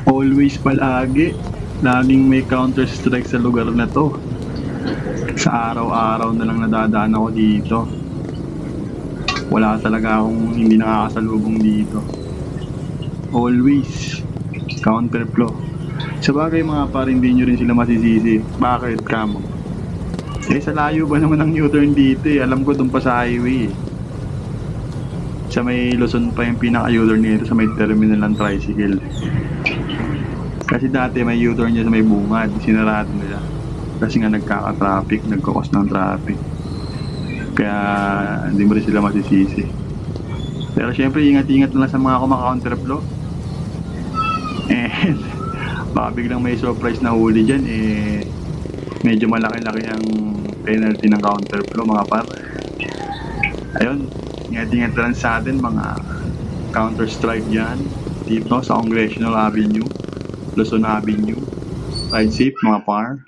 Always palagi. Laging may counter strike sa lugar na to. Sa araw-araw na lang nadadaan ako dito. Wala talaga akong hindi nakakasalubong dito. Always counterflow. Sa bagay mga par, hindi nyo rin sila masisisi. Bakit kamo? Sa layo ba naman ang U-turn dito eh. Alam ko dun pa sa highway eh. Sa may Luzon pa yung pinaka-U-turn nito, sa may terminal ng tricycle. Kasi dati may U-turn niya sa may bungad, sinarado nila. Kasi nga nagkaka-traffic, nagkakos ng traffic. Kaya hindi mo rin sila masisisi. Pero syempre, ingat-ingat lang sa mga kumaka-counterflow. And baka biglang may surprise na huli dyan, eh medyo malaki-laki ang penalty ng counterflow mga par. Ayun, ingat-ingat lang sa atin mga counter strike dyan dito sa Congressional Avenue, Luzon Avenue. Ride safe mga par.